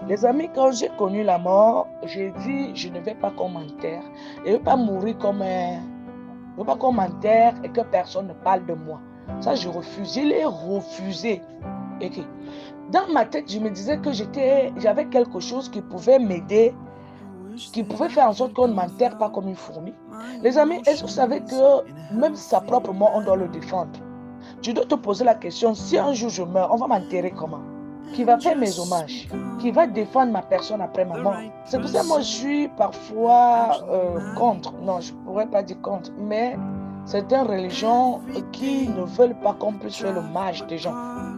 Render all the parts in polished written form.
Les amis, quand j'ai connu la mort, j'ai dit, je ne vais pas qu'on m'enterre. Je ne vais pas mourir comme un... Je ne veux pas qu'on m'enterre et que personne ne parle de moi. Ça, je refuse. Je l'ai refusé. Okay. Dans ma tête, je me disais que j'avais quelque chose qui pouvait m'aider, qui pouvait faire en sorte qu'on ne m'enterre pas comme une fourmi. Les amis, est-ce que vous savez que même sa propre mort, on doit le défendre? Tu dois te poser la question, si un jour je meurs, on va m'enterrer comment? Qui va faire mes hommages? Qui va défendre ma personne après ma mort? C'est pour ça que moi, je suis parfois contre. Non, je ne pourrais pas dire contre, mais certaines religions qui ne veulent pas qu'on puisse faire l'hommage des gens.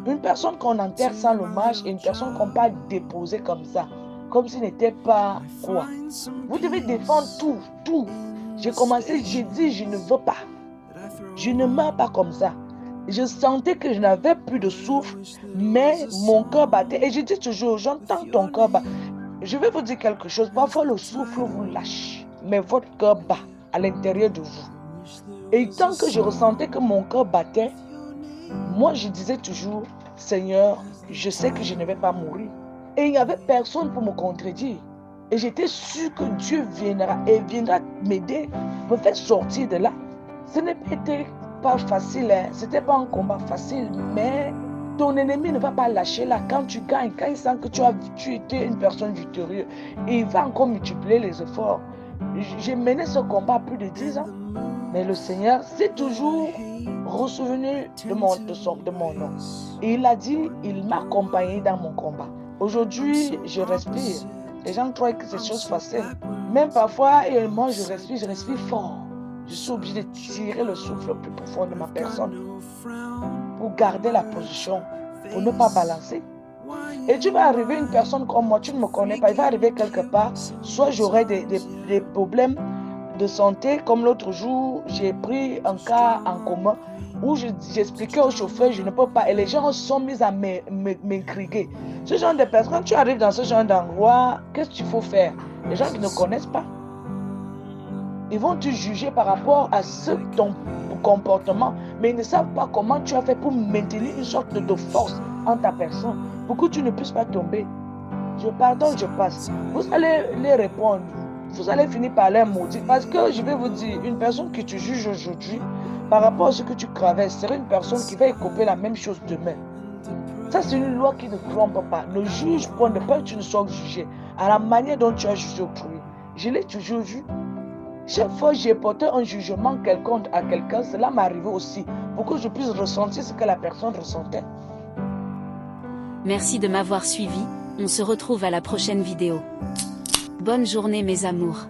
Une personne qu'on enterre sans l'hommage et une personne qu'on peut déposer comme ça, comme s'il n'était pas quoi. Vous devez défendre tout, tout. J'ai commencé, j'ai dit, je ne veux pas. Je ne meurs pas comme ça. Je sentais que je n'avais plus de souffle, mais mon cœur battait. Et je dis toujours, j'entends ton cœur battre. Je vais vous dire quelque chose. Parfois, le souffle vous lâche, mais votre cœur bat à l'intérieur de vous. Et tant que je ressentais que mon cœur battait, moi, je disais toujours, Seigneur, je sais que je ne vais pas mourir. Et il n'y avait personne pour me contredire. Et j'étais sûre que Dieu viendra et viendra m'aider, me faire sortir de là. Ce n'est pas facile, hein. Ce n'était pas un combat facile, mais ton ennemi ne va pas lâcher là. Quand tu gagnes, quand il sent que tu étais une personne victorieuse, il va encore multiplier les efforts. J'ai mené ce combat plus de 10 ans, mais le Seigneur s'est toujours ressouvenu de mon nom. Et il a dit, il m'a accompagné dans mon combat. Aujourd'hui, je respire. Les gens croient que c'est chose facile. Même parfois, moi, je respire fort. Je suis obligé de tirer le souffle le plus profond de ma personne pour garder la position, pour ne pas balancer. Et tu vas arriver une personne comme moi, tu ne me connais pas, il va arriver quelque part, soit j'aurai des problèmes de santé, comme l'autre jour, j'ai pris un cas en commun où j'expliquais au chauffeur, je ne peux pas, et les gens se sont mis à m'incriguer. Ce genre de personnes, quand tu arrives dans ce genre d'endroit, qu'est-ce qu'il faut faire? Les gens qui ne connaissent pas, ils vont te juger par rapport à ton comportement, mais ils ne savent pas comment tu as fait pour maintenir une sorte de force en ta personne, pour que tu ne puisses pas tomber. Je pardonne, je passe. Vous allez les répondre. Vous allez finir par les maudire. Parce que je vais vous dire, une personne qui te juge aujourd'hui, par rapport à ce que tu traverses, serait une personne qui va écoper la même chose demain. Ça, c'est une loi qui ne trompe pas. Ne juge pas, ne pas que tu ne sois jugé à la manière dont tu as jugé autrui. Je l'ai toujours vu. Chaque fois que j'ai porté un jugement quelconque à quelqu'un, cela m'arrivait aussi, pour que je puisse ressentir ce que la personne ressentait. Merci de m'avoir suivi, on se retrouve à la prochaine vidéo. Bonne journée mes amours.